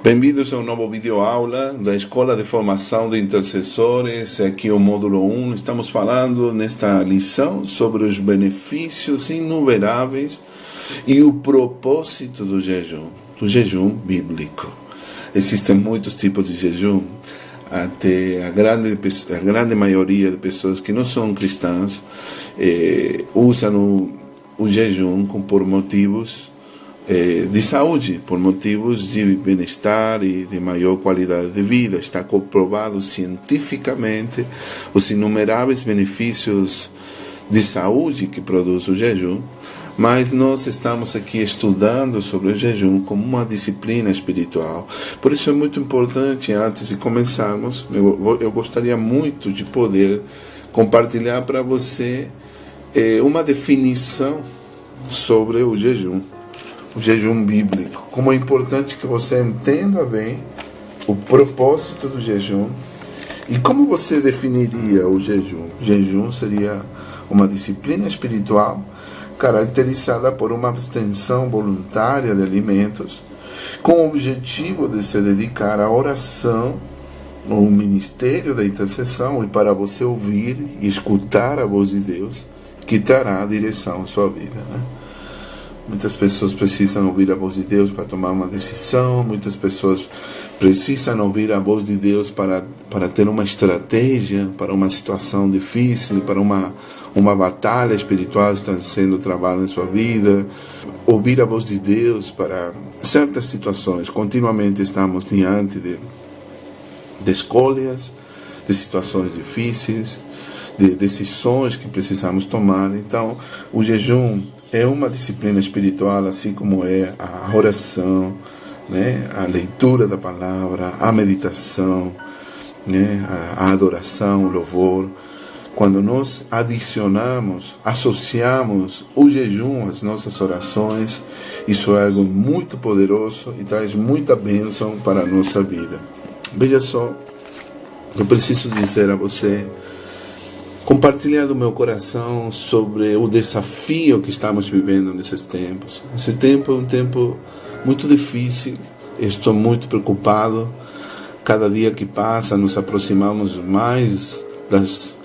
Bem-vindos a um novo vídeo-aula da Escola de Formação de Intercessores. Aqui é o módulo 1. Estamos falando nesta lição sobre os benefícios inumeráveis e o propósito do jejum bíblico. Existem muitos tipos de jejum. Até a grande maioria de pessoas que não são cristãs usam o jejum por motivos de saúde, por motivos de bem-estar e de maior qualidade de vida. Está comprovado cientificamente os inumeráveis benefícios de saúde que produz o jejum, mas nós estamos aqui estudando sobre o jejum como uma disciplina espiritual. Por isso é muito importante, antes de começarmos, eu gostaria muito de poder compartilhar para você uma definição sobre o jejum bíblico. Como é importante que você entenda bem o propósito do jejum e como você definiria o jejum. O jejum seria uma disciplina espiritual caracterizada por uma abstenção voluntária de alimentos com o objetivo de se dedicar à oração ou ao ministério da intercessão e para você ouvir e escutar a voz de Deus que trará a direção à sua vida, né? Muitas pessoas precisam ouvir a voz de Deus para tomar uma decisão. Muitas pessoas precisam ouvir a voz de Deus para ter uma estratégia para uma situação difícil, para uma batalha espiritual que está sendo travada em sua vida. Ouvir a voz de Deus para certas situações. Continuamente estamos diante de escolhas, de situações difíceis, de decisões que precisamos tomar. Então, o jejum é uma disciplina espiritual, assim como é a oração, né? A leitura da palavra, a meditação, né? A adoração, o louvor. Quando nós associamos o jejum às nossas orações, isso é algo muito poderoso e traz muita bênção para a nossa vida. Veja só, eu preciso dizer a você, compartilhar do meu coração sobre o desafio que estamos vivendo nesses tempos. Esse tempo é um tempo muito difícil, estou muito preocupado. Cada dia que passa nos aproximamos mais das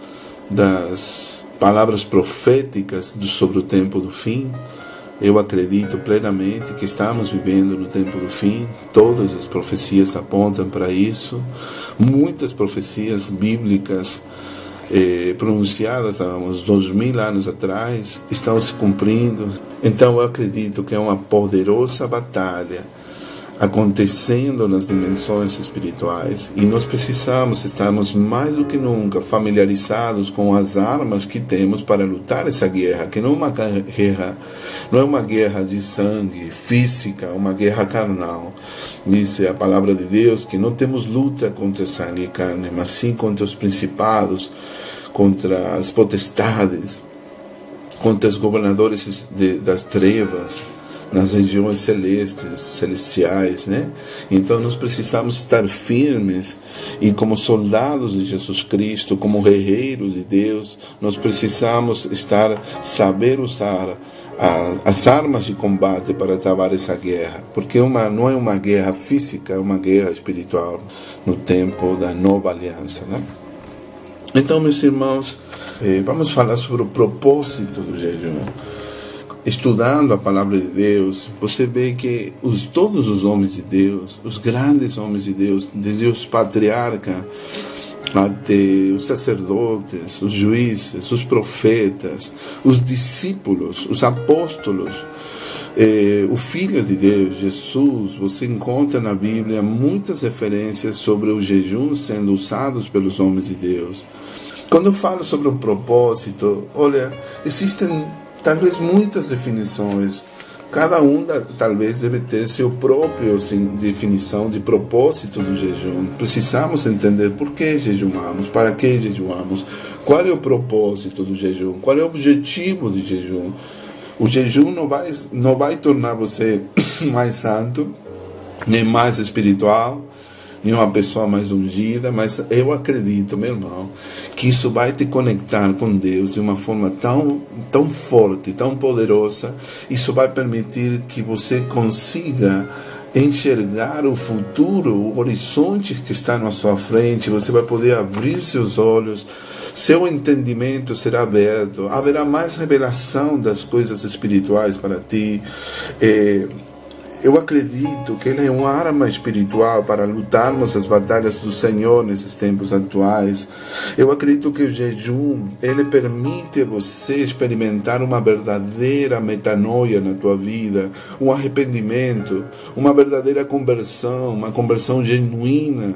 palavras proféticas sobre o tempo do fim. Eu acredito plenamente que estamos vivendo no tempo do fim. Todas as profecias apontam para isso. Muitas profecias bíblicas pronunciadas há uns 2000 anos atrás estão se cumprindo. Então eu acredito que é uma poderosa batalha acontecendo nas dimensões espirituais e nós precisamos estarmos mais do que nunca familiarizados com as armas que temos para lutar essa guerra, que não é uma guerra de sangue física, uma guerra carnal. Diz a palavra de Deus que não temos luta contra sangue e carne, mas sim contra os principados, contra as potestades, contra os governadores das trevas, nas regiões celestiais, né? Então nós precisamos estar firmes e como soldados de Jesus Cristo, como guerreiros de Deus, nós precisamos saber usar as armas de combate para travar essa guerra, porque não é uma guerra física, é uma guerra espiritual no tempo da nova aliança, né? Então, meus irmãos, vamos falar sobre o propósito do jejum. Estudando a palavra de Deus, você vê que todos os homens de Deus, os grandes homens de Deus, desde os patriarcas até os sacerdotes, os juízes, os profetas, os discípulos, os apóstolos, o Filho de Deus, Jesus, você encontra na Bíblia muitas referências sobre o jejum sendo usados pelos homens de Deus. Quando eu falo sobre o propósito, olha, existem talvez muitas definições. Cada um talvez deve ter seu próprio definição de propósito do jejum. Precisamos entender por que jejuamos, para que jejuamos, qual é o propósito do jejum, qual é o objetivo do jejum. O jejum não vai tornar você mais santo, nem mais espiritual, nem uma pessoa mais ungida, mas eu acredito, meu irmão, que isso vai te conectar com Deus de uma forma tão forte, tão poderosa. Isso vai permitir que você consiga enxergar o futuro, o horizonte que está na sua frente. Você vai poder abrir seus olhos, seu entendimento será aberto, haverá mais revelação das coisas espirituais para ti. Eu acredito que ele é uma arma espiritual para lutarmos as batalhas do Senhor nesses tempos atuais. Eu acredito que o jejum, ele permite você experimentar uma verdadeira metanoia na tua vida, um arrependimento, uma verdadeira conversão, uma conversão genuína,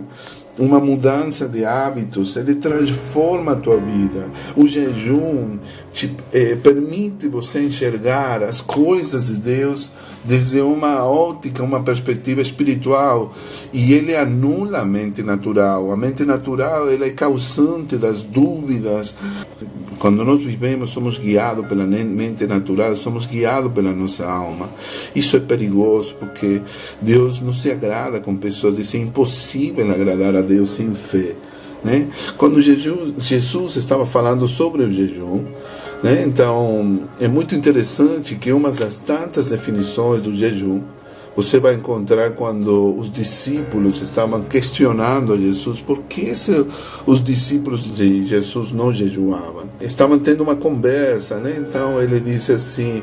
uma mudança de hábitos. Ele transforma a tua vida. O jejum permite você enxergar as coisas de Deus desde uma ótica, uma perspectiva espiritual, e ele anula a mente natural. A mente natural, ela é causante das dúvidas. Quando nós vivemos, somos guiados pela mente natural, somos guiados pela nossa alma. Isso é perigoso, porque Deus não se agrada com pessoas. Isso é impossível agradar a Deus sem fé, né? Quando Jesus estava falando sobre o jejum, né? Então é muito interessante que uma das tantas definições do jejum você vai encontrar quando os discípulos estavam questionando a Jesus por que os discípulos de Jesus não jejuavam. Estavam tendo uma conversa, né? Então ele disse assim: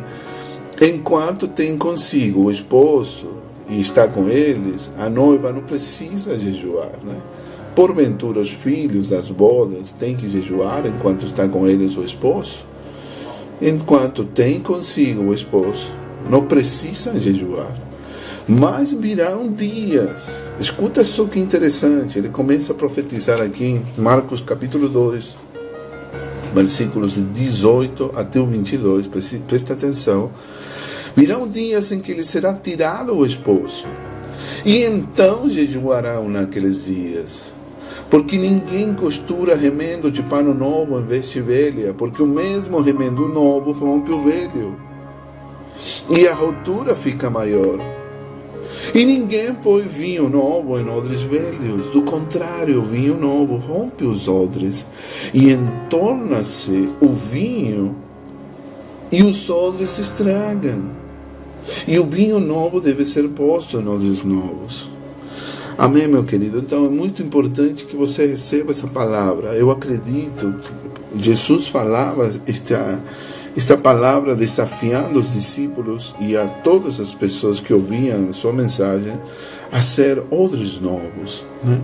enquanto tem consigo o esposo e está com eles, a noiva não precisa jejuar, né? Porventura os filhos das bodas têm que jejuar enquanto está com eles o esposo? Enquanto tem consigo o esposo, não precisam jejuar. Mas virão dias. Escuta só que interessante. Ele começa a profetizar aqui em Marcos capítulo 2, versículos de 18 até o 22. Presta atenção. Virão dias em que lhe será tirado o esposo, e então jejuarão naqueles dias. Porque ninguém costura remendo de pano novo em veste velha, porque o mesmo remendo novo rompe o velho, e a rotura fica maior. E ninguém põe vinho novo em odres velhos. Do contrário, o vinho novo rompe os odres, e entorna-se o vinho, e os odres se estragam. E o vinho novo deve ser posto em odres novos. Amém, meu querido? Então é muito importante que você receba essa palavra. Eu acredito que Jesus falava esta palavra desafiando os discípulos e a todas as pessoas que ouviam a sua mensagem a ser odres novos, né?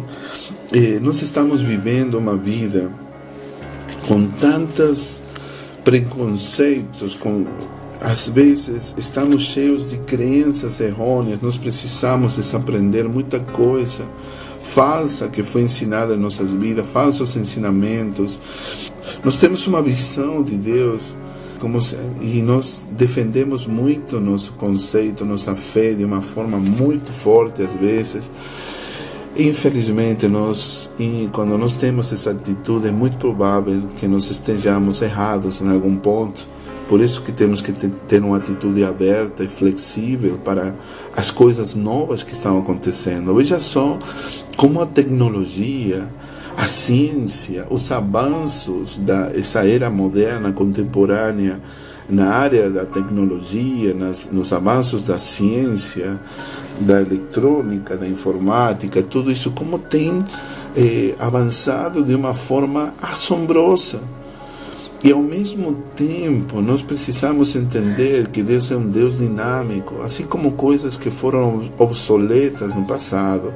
Nós estamos vivendo uma vida com tantos preconceitos, às vezes estamos cheios de crenças errôneas. Nós precisamos desaprender muita coisa falsa que foi ensinada em nossas vidas, falsos ensinamentos. Nós temos uma visão de Deus e nós defendemos muito nosso conceito, nossa fé de uma forma muito forte às vezes. Infelizmente, quando nós temos essa atitude, é muito provável que nós estejamos errados em algum ponto. Por isso que temos que ter uma atitude aberta e flexível para as coisas novas que estão acontecendo. Veja só como a tecnologia, a ciência, os avanços dessa era moderna, contemporânea, na área da tecnologia, nos avanços da ciência, da eletrônica, da informática, tudo isso, como tem avançado de uma forma assombrosa. E ao mesmo tempo nós precisamos entender que Deus é um Deus dinâmico, assim como coisas que foram obsoletas no passado,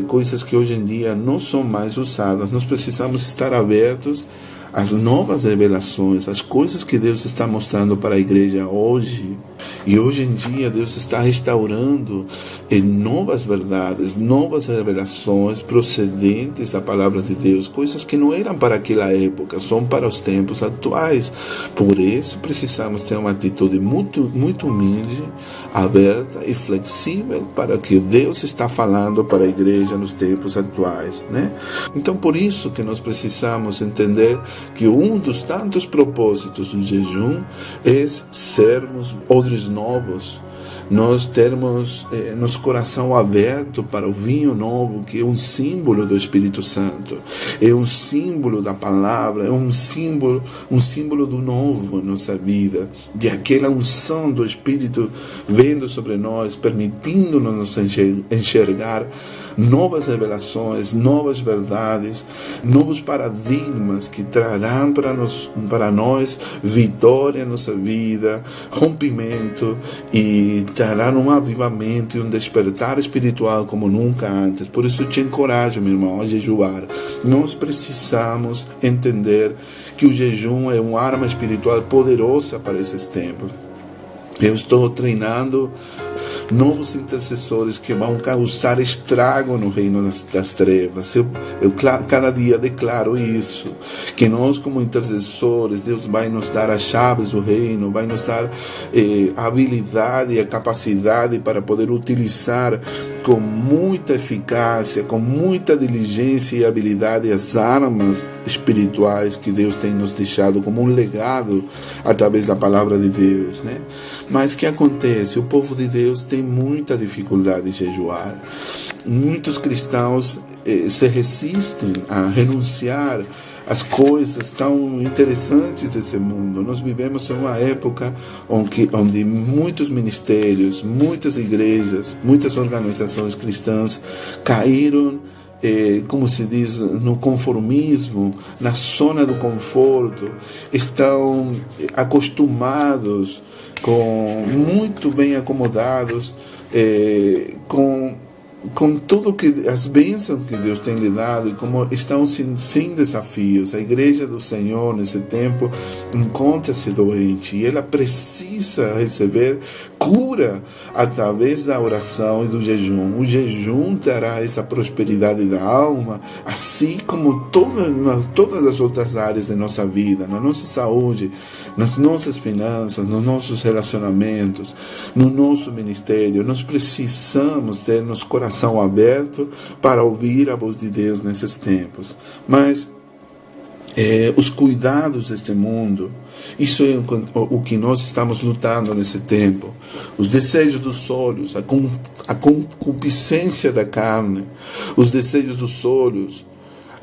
coisas que hoje em dia não são mais usadas. Nós precisamos estar abertos às novas revelações, às coisas que Deus está mostrando para a igreja hoje. E hoje em dia Deus está restaurando novas verdades, novas revelações procedentes da palavra de Deus, coisas que não eram para aquela época, são para os tempos atuais. Por isso precisamos ter uma atitude muito, muito humilde, aberta e flexível para o que Deus está falando para a igreja nos tempos atuais, né? Então por isso que nós precisamos entender que um dos tantos propósitos do jejum é sermos odres novos, nós termos nosso coração aberto para o vinho novo, que é um símbolo do Espírito Santo, é um símbolo da palavra, é um símbolo do novo em nossa vida, de aquela unção do Espírito vendo sobre nós, permitindo-nos enxergar novas revelações, novas verdades, novos paradigmas que trarão para nós vitória em nossa vida, rompimento, e trarão um avivamento e um despertar espiritual como nunca antes. Por isso eu te encorajo, meu irmão, a jejuar. Nós precisamos entender que o jejum é uma arma espiritual poderosa para esses tempos. Eu estou treinando novos intercessores que vão causar estrago no reino das trevas. Eu cada dia declaro isso, que nós como intercessores, Deus vai nos dar as chaves do reino, vai nos dar a habilidade e a capacidade para poder utilizar com muita eficácia, com muita diligência e habilidade as armas espirituais que Deus tem nos deixado como um legado através da palavra de Deus, né? Mas o que acontece? O povo de Deus tem muita dificuldade em jejuar. Muitos cristãos se resistem a renunciar às coisas tão interessantes desse mundo. Nós vivemos em uma época onde muitos ministérios, muitas igrejas, muitas organizações cristãs caíram, como se diz, no conformismo, na zona do conforto, estão acostumados, muito bem acomodados, com tudo que as bênçãos que Deus tem lhe dado, e como estão sem desafios. A igreja do Senhor nesse tempo encontra-se doente e ela precisa receber cura através da oração e do jejum. O jejum terá essa prosperidade da alma, assim como todas as outras áreas da nossa vida, na nossa saúde, nas nossas finanças, nos nossos relacionamentos, no nosso ministério. Nós precisamos ter nosso coração aberto para ouvir a voz de Deus nesses tempos. Mas os cuidados deste mundo, isso é o que nós estamos lutando nesse tempo. Os desejos dos olhos, a concupiscência da carne, os desejos dos olhos,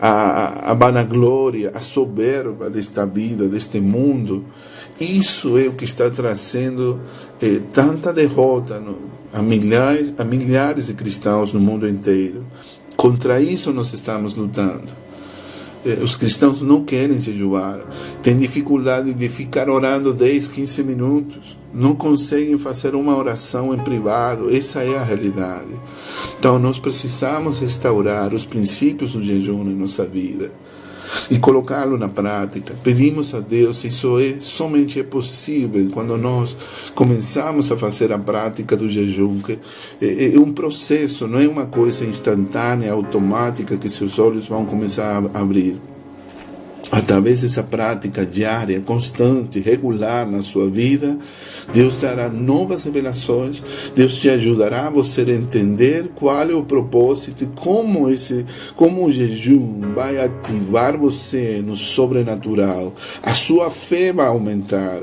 a vanaglória, a soberba desta vida, deste mundo. Isso é o que está trazendo tanta derrota a milhares de cristãos no mundo inteiro. Contra isso nós estamos lutando. Os cristãos não querem jejuar, têm dificuldade de ficar orando 10, 15 minutos, não conseguem fazer uma oração em privado. Essa é a realidade. Então nós precisamos restaurar os princípios do jejum em nossa vida e colocá-lo na prática. Pedimos a Deus, isso somente é possível quando nós começamos a fazer a prática do jejum, que é um processo, não é uma coisa instantânea, automática, que seus olhos vão começar a abrir. Através dessa prática diária, constante, regular na sua vida, Deus dará novas revelações, Deus te ajudará a você entender qual é o propósito e como o jejum vai ativar você no sobrenatural. A sua fé vai aumentar,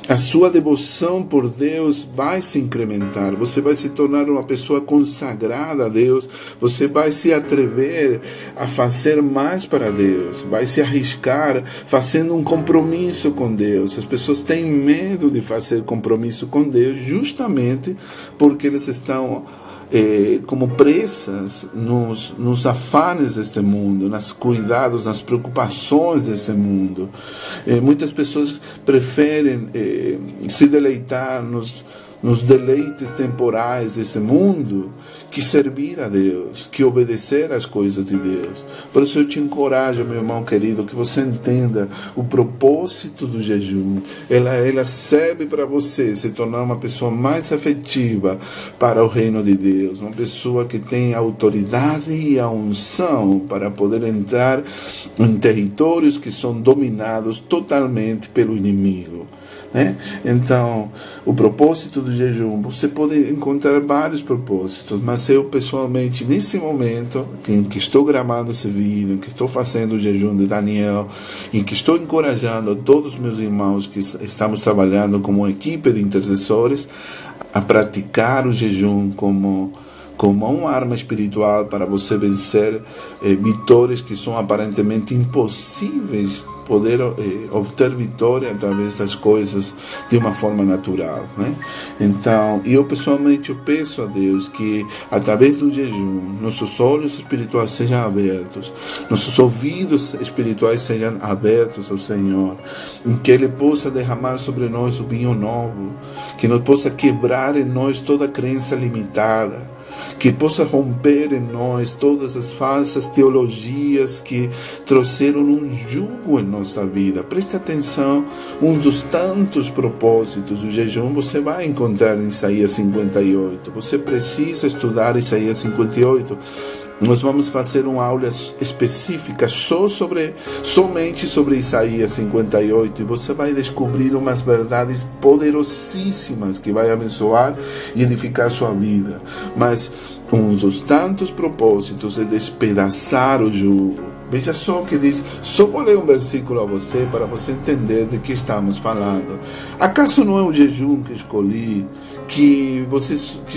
a sua devoção por Deus vai se incrementar, você vai se tornar uma pessoa consagrada a Deus, você vai se atrever a fazer mais para Deus, vai se arriscar fazendo um compromisso com Deus. As pessoas têm medo de fazer compromisso com Deus justamente porque eles estão como presas nos afanes deste mundo, nos cuidados, nas preocupações deste mundo. Muitas pessoas preferem se deleitar nos deleites temporais desse mundo, que servir a Deus, que obedecer às coisas de Deus. Por isso eu te encorajo, meu irmão querido, que você entenda o propósito do jejum. Ela serve para você se tornar uma pessoa mais efetiva para o reino de Deus, uma pessoa que tem a autoridade e a unção para poder entrar em territórios que são dominados totalmente pelo inimigo. né? Então, o propósito do jejum, você pode encontrar vários propósitos, mas eu pessoalmente, nesse momento em que estou gravando esse vídeo, em que estou fazendo o jejum de Daniel, em que estou encorajando todos os meus irmãos que estamos trabalhando como uma equipe de intercessores a praticar o jejum como uma arma espiritual para você vencer vitórias que são aparentemente impossíveis, poder obter vitória através das coisas de uma forma natural, né? Então, eu pessoalmente peço a Deus que através do jejum nossos olhos espirituais sejam abertos, nossos ouvidos espirituais sejam abertos ao Senhor, em que Ele possa derramar sobre nós o vinho novo, que Ele possa quebrar em nós toda crença limitada, que possa romper em nós todas as falsas teologias que trouxeram um jugo em nossa vida. Preste atenção, um dos tantos propósitos do jejum você vai encontrar em Isaías 58. Você precisa estudar Isaías 58. Nós vamos fazer uma aula específica somente sobre Isaías 58 e você vai descobrir umas verdades poderosíssimas que vai abençoar e edificar sua vida. Mas um dos tantos propósitos é despedaçar o jugo. Veja só o que diz, só vou ler um versículo a você para você entender de que estamos falando. Acaso não é o jejum que escolhi, que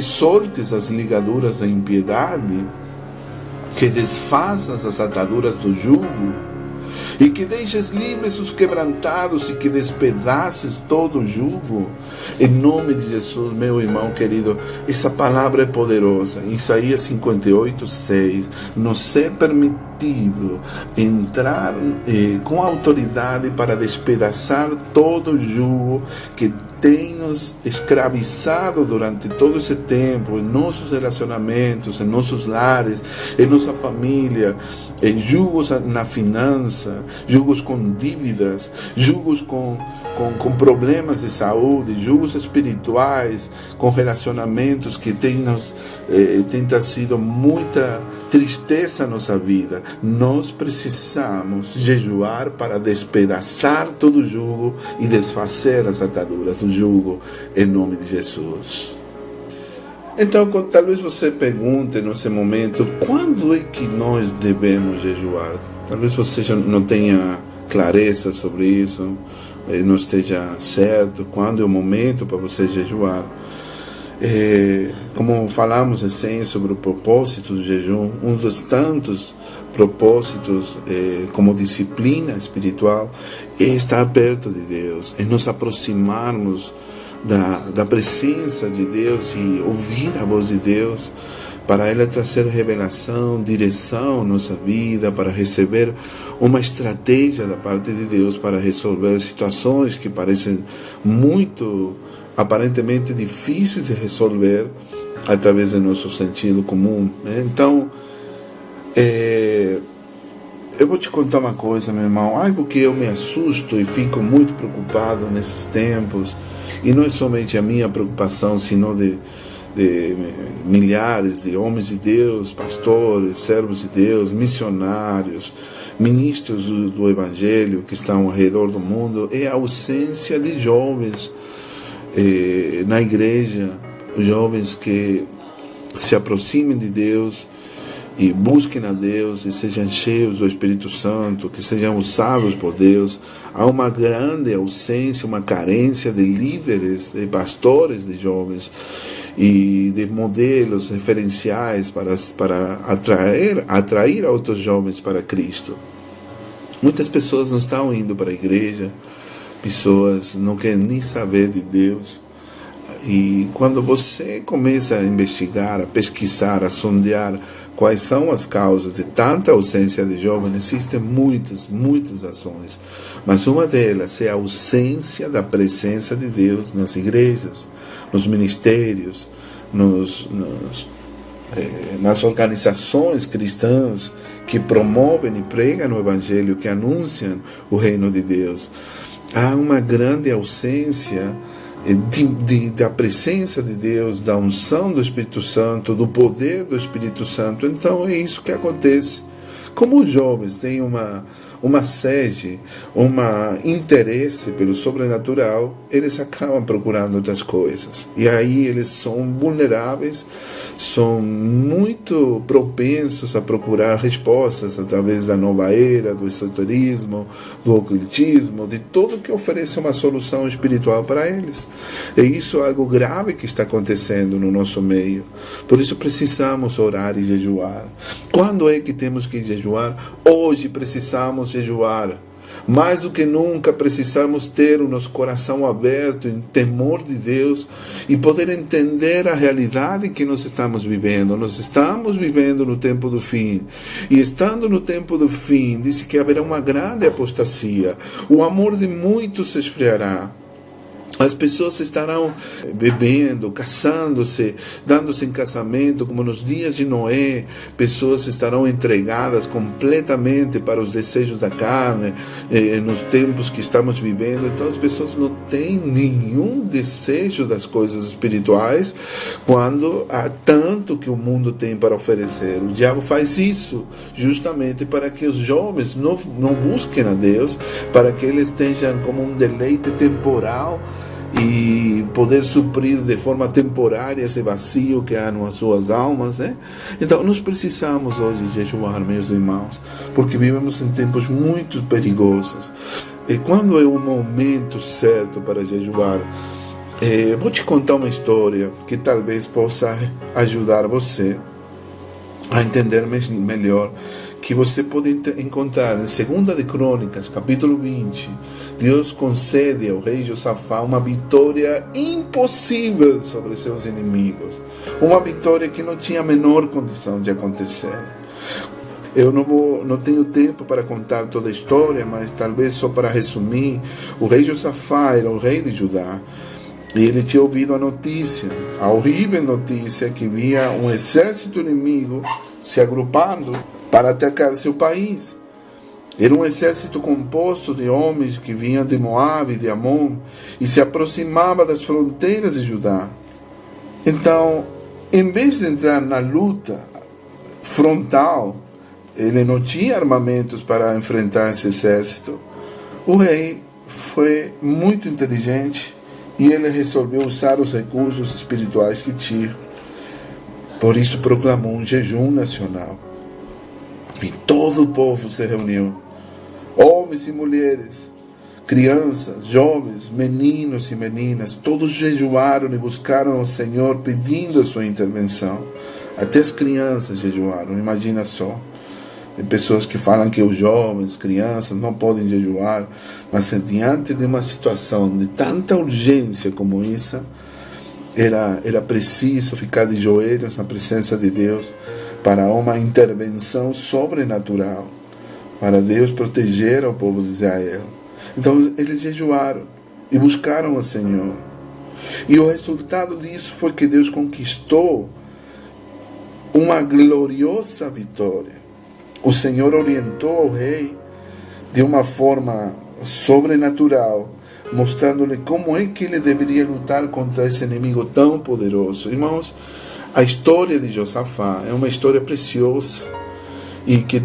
soltes as ligaduras da impiedade, que desfaças as ataduras do jugo, e que deixes livres os quebrantados e que despedaces todo o jugo? Em nome de Jesus, meu irmão querido, essa palavra é poderosa. Em Isaías 58, 6, nos é permitido entrar com autoridade para despedaçar todo o jugo que tem nos escravizado durante todo esse tempo, em nossos relacionamentos, em nossos lares, em nossa família, em jugos na finança, jugos com dívidas, jugos com problemas de saúde, jugos espirituais, com relacionamentos que tem trazido muita tristeza à nossa vida. Nós precisamos jejuar para despedaçar todo o jugo e desfazer as ataduras do jugo, em nome de Jesus. Então, talvez você pergunte nesse momento, quando é que nós devemos jejuar? Talvez você já não tenha clareza sobre isso, não esteja certo quando é o momento para você jejuar. Como falamos recém sobre o propósito do jejum, um dos tantos propósitos como disciplina espiritual é estar perto de Deus, é nos aproximarmos da presença de Deus e ouvir a voz de Deus, para Ele trazer revelação, direção à nossa vida, para receber uma estratégia da parte de Deus para resolver situações que parecem aparentemente difíceis de resolver através do nosso sentido comum, né? Então, eu vou te contar uma coisa, meu irmão, algo que eu me assusto e fico muito preocupado nesses tempos, e não é somente a minha preocupação, sino de milhares de homens de Deus, pastores, servos de Deus, missionários, ministros do Evangelho que estão ao redor do mundo, é a ausência de jovens na igreja, jovens que se aproximem de Deus e busquem a Deus e sejam cheios do Espírito Santo, que sejam usados por Deus. Há uma grande ausência, uma carência de líderes, de pastores de jovens e de modelos referenciais para atrair outros jovens para Cristo. Muitas pessoas não estão indo para a igreja, pessoas não querem nem saber de Deus. E quando você começa a investigar, a pesquisar, a sondear quais são as causas de tanta ausência de jovens, existem muitas ações. Mas uma delas é a ausência da presença de Deus nas igrejas, nos ministérios, nas organizações cristãs que promovem e pregam o Evangelho, que anunciam o reino de Deus. Há uma grande ausência da presença de Deus, da unção do Espírito Santo, do poder do Espírito Santo. Então é isso que acontece. Como os jovens têm uma uma sede, um interesse pelo sobrenatural, eles acabam procurando outras coisas. E aí eles são vulneráveis, são muito propensos a procurar respostas através da nova era, do esoterismo, do ocultismo, de tudo que oferece uma solução espiritual para eles. E isso é algo grave que está acontecendo no nosso meio. Por isso precisamos orar e jejuar. Quando é que temos que jejuar? Hoje precisamos jejuar. Mais do que nunca precisamos ter o nosso coração aberto em temor de Deus e poder entender a realidade que nós estamos vivendo. Nós estamos vivendo no tempo do fim. E estando no tempo do fim, disse que haverá uma grande apostasia. O amor de muitos se esfriará. As pessoas estarão bebendo, casando-se, dando-se em casamento, como nos dias de Noé. Pessoas estarão entregadas completamente para os desejos da carne, nos tempos que estamos vivendo. Então as pessoas não têm nenhum desejo das coisas espirituais, quando há tanto que o mundo tem para oferecer. O diabo faz isso justamente para que os jovens não busquem a Deus, para que eles tenham como um deleite temporal e poder suprir de forma temporária esse vazio que há nas suas almas, né? Então nós precisamos hoje jejuar, meus irmãos, porque vivemos em tempos muito perigosos. E quando é o momento certo para jejuar? Vou te contar uma história que talvez possa ajudar você a entender melhor, que você pode encontrar em 2 de Crônicas, capítulo 20. Deus concede ao rei Josafá uma vitória impossível sobre seus inimigos. Uma vitória que não tinha a menor condição de acontecer. Eu não tenho tempo para contar toda a história, mas talvez só para resumir, o rei Josafá era o rei de Judá. E ele tinha ouvido a horrível notícia que havia um exército inimigo se agrupando para atacar seu país. Era um exército composto de homens que vinham de Moabe e de Amon e se aproximava das fronteiras de Judá. Então, em vez de entrar na luta frontal, ele não tinha armamentos para enfrentar esse exército. O rei foi muito inteligente e ele resolveu usar os recursos espirituais que tinha. Por isso proclamou um jejum nacional. E todo o povo se reuniu. Homens e mulheres, crianças, jovens, meninos e meninas, todos jejuaram e buscaram ao Senhor pedindo a sua intervenção. Até as crianças jejuaram, imagina só. Tem pessoas que falam que os jovens, crianças não podem jejuar, mas diante de uma situação de tanta urgência como essa, era preciso ficar de joelhos na presença de Deus para uma intervenção sobrenatural, para Deus proteger o povo de Israel. Então eles jejuaram e buscaram o Senhor. E o resultado disso foi que Deus conquistou uma gloriosa vitória. O Senhor orientou o rei de uma forma sobrenatural, mostrando-lhe como é que ele deveria lutar contra esse inimigo tão poderoso. Irmãos, a história de Josafá é uma história preciosa e que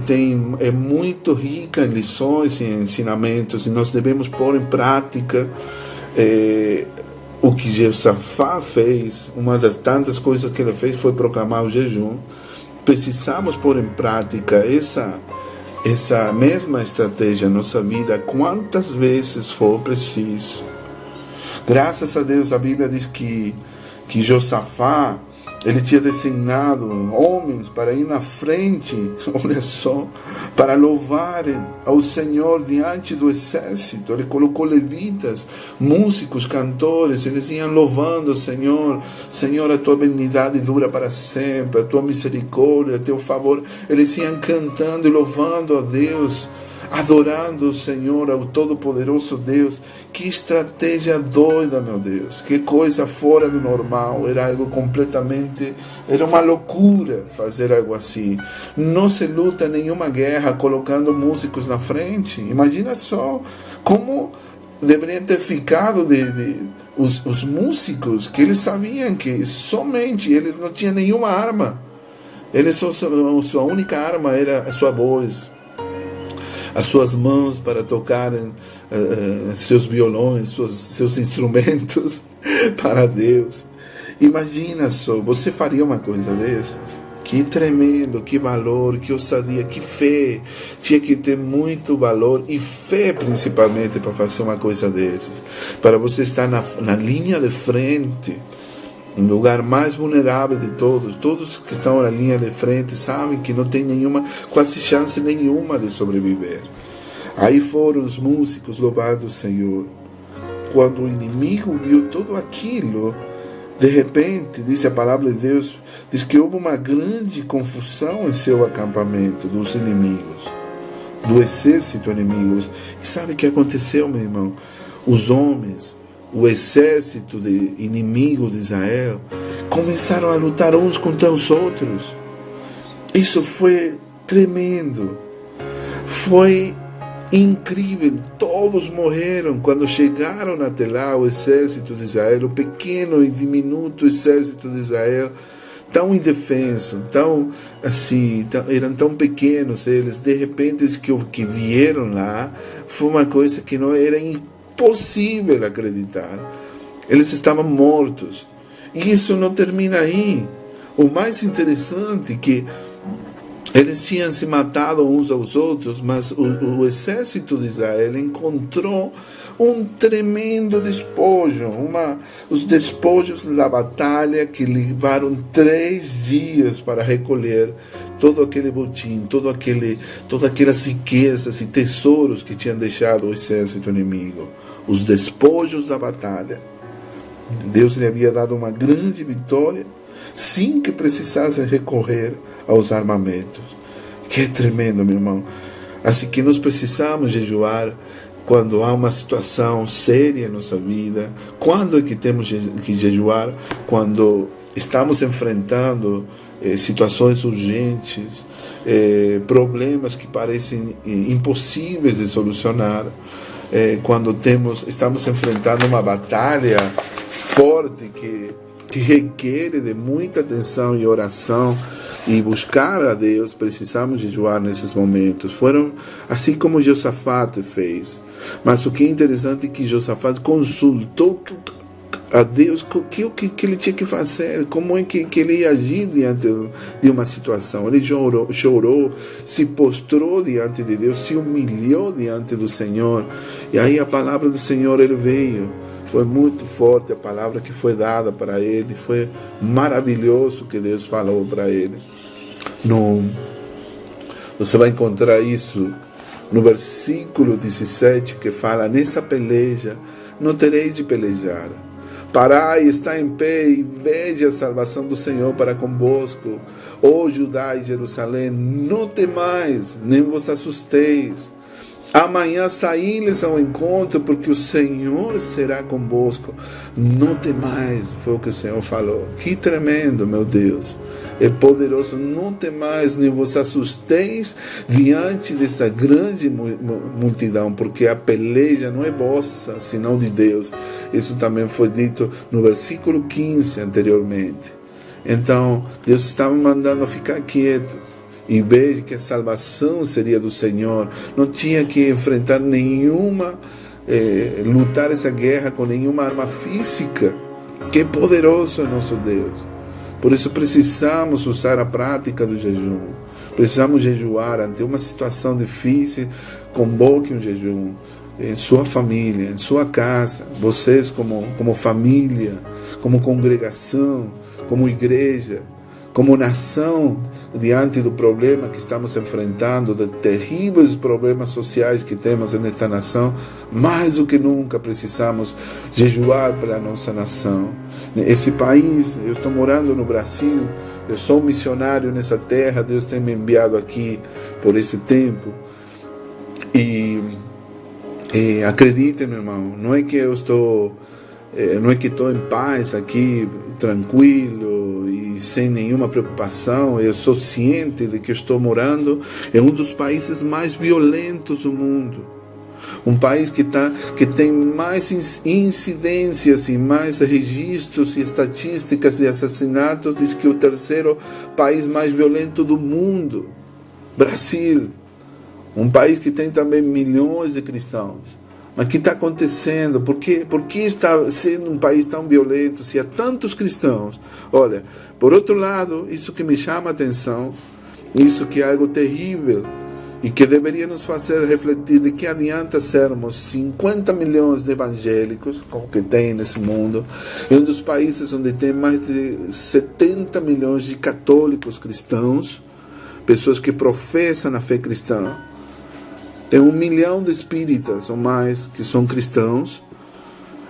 é muito rica em lições e ensinamentos, e nós devemos pôr em prática o que Josafá fez. Uma das tantas coisas que ele fez foi proclamar o jejum. Precisamos pôr em prática essa mesma estratégia na nossa vida quantas vezes for preciso. Graças a Deus, a Bíblia diz que Josafá, ele tinha designado homens para ir na frente, olha só, para louvarem ao Senhor diante do exército. Ele colocou levitas, músicos, cantores, eles iam louvando o Senhor. Senhor, a tua benignidade dura para sempre, a tua misericórdia, o teu favor. Eles iam cantando e louvando a Deus, adorando o Senhor, ao Todo-Poderoso Deus. Que estratégia doida, meu Deus, que coisa fora do normal. Era algo completamente, era uma loucura fazer algo assim. Não se luta nenhuma guerra colocando músicos na frente. Imagina só como deveriam ter ficado os músicos, que eles sabiam que somente eles não tinham nenhuma arma. Sua única arma era a sua voz. as suas mãos para tocarem seus violões, seus instrumentos para Deus. Imagina só, você faria uma coisa dessas? Que tremendo, que valor, que ousadia, que fé. Tinha que ter muito valor e fé principalmente para fazer uma coisa dessas. Para você estar na linha de frente, no lugar mais vulnerável de todos. Todos que estão na linha de frente sabem que não tem quase chance nenhuma de sobreviver. Aí foram os músicos louvando o Senhor. Quando o inimigo viu tudo aquilo, de repente, diz a palavra de Deus, diz que houve uma grande confusão em seu acampamento, dos inimigos, do exército inimigo. E sabe o que aconteceu, meu irmão? Os homens, o exército de inimigos de Israel, começaram a lutar uns contra os outros. Isso foi tremendo. Foi incrível, todos morreram quando chegaram até lá. O exército de Israel, o pequeno e diminuto exército de Israel, tão indefenso, tão assim, eram tão pequenos eles. De repente, que vieram lá, foi uma coisa que não era impossível acreditar. Eles estavam mortos. E isso não termina aí. O mais interessante é que eles tinham se matado uns aos outros, mas o exército de Israel encontrou um tremendo despojo, os despojos da batalha que levaram 3 dias para recolher todo aquele botim, todas aquelas riquezas e tesouros que tinham deixado o exército inimigo, os despojos da batalha. Deus lhe havia dado uma grande vitória, sem que precisasse recorrer aos armamentos. Que tremendo, meu irmão. Assim que nós precisamos jejuar quando há uma situação séria em nossa vida. Quando é que temos que jejuar? Quando estamos enfrentando situações urgentes, problemas que parecem impossíveis de solucionar. Quando estamos enfrentando uma batalha forte que requer de muita atenção e oração e buscar a Deus, precisamos jejuar nesses momentos. Foram assim como Josafá fez. Mas o que é interessante é que Josafá consultou a Deus o que ele tinha que fazer, como é que ele ia agir diante de uma situação. Ele chorou, se postrou diante de Deus, se humilhou diante do Senhor. E aí a palavra do Senhor ele veio. Foi muito forte a palavra que foi dada para ele. Foi maravilhoso que Deus falou para ele. Você vai encontrar isso no versículo 17, que fala: nessa peleja não tereis de pelejar. Parai, está em pé e veja a salvação do Senhor para convosco. Ó Judá e Jerusalém, não temais, nem vos assusteis. Amanhã saí-lhes ao encontro, porque o Senhor será convosco. Não temais, foi o que o Senhor falou. Que tremendo, meu Deus. É poderoso. Não temais, nem vos assusteis diante dessa grande multidão, porque a peleja não é vossa, senão de Deus. Isso também foi dito no versículo 15 anteriormente. Então, Deus estava mandando ficar quieto. Em vez que a salvação seria do Senhor, não tinha que enfrentar lutar essa guerra com nenhuma arma física. Que poderoso é nosso Deus. Por isso precisamos usar a prática do jejum. Precisamos jejuar ante uma situação difícil. Convoque um jejum em sua família, em sua casa. Vocês como família, como congregação, como igreja, como nação, diante do problema que estamos enfrentando, de terríveis problemas sociais que temos nesta nação, mais do que nunca precisamos jejuar pela nossa nação. Esse país, eu estou morando no Brasil, eu sou um missionário nessa terra, Deus tem me enviado aqui por esse tempo. E acredite, meu irmão, não é que estou em paz aqui, tranquilo e sem nenhuma preocupação. Eu sou ciente de que estou morando em um dos países mais violentos do mundo. Um país que tem mais incidências e mais registros e estatísticas de assassinatos, diz que o 3º país mais violento do mundo, Brasil. Um país que tem também milhões de cristãos. Mas o que está acontecendo? Por que está sendo um país tão violento se há tantos cristãos? Olha, por outro lado, isso que me chama a atenção, isso que é algo terrível e que deveria nos fazer refletir de que adianta sermos 50 milhões de evangélicos, como que tem nesse mundo, em um dos países onde tem mais de 70 milhões de católicos cristãos, pessoas que professam a fé cristã. Tem 1 milhão de espíritas ou mais que são cristãos.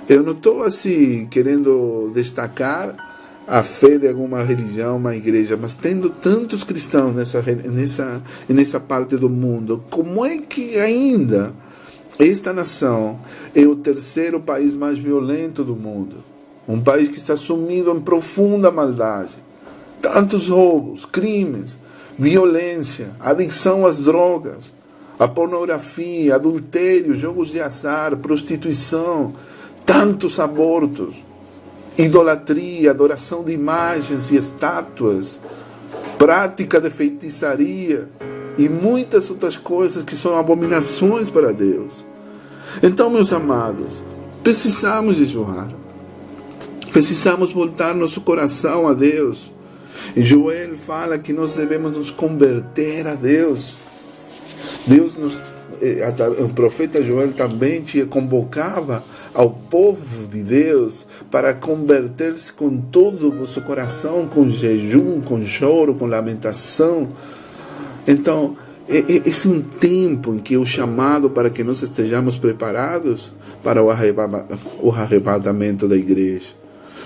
Eu não estou assim querendo destacar a fé de alguma religião, uma igreja, mas tendo tantos cristãos nessa parte do mundo, como é que ainda esta nação é o terceiro país mais violento do mundo? Um país que está sumido em profunda maldade. Tantos roubos, crimes, violência, adicção às drogas, a pornografia, adultério, jogos de azar, prostituição, tantos abortos, idolatria, adoração de imagens e estátuas, prática de feitiçaria e muitas outras coisas que são abominações para Deus. Então, meus amados, precisamos jejuar, precisamos voltar nosso coração a Deus. E Joel fala que nós devemos nos converter a Deus. O profeta Joel também te convocava ao povo de Deus para converter-se com todo o seu coração, com jejum, com choro, com lamentação. Então, esse é um tempo em que o chamado para que nós estejamos preparados para o arrebatamento da igreja.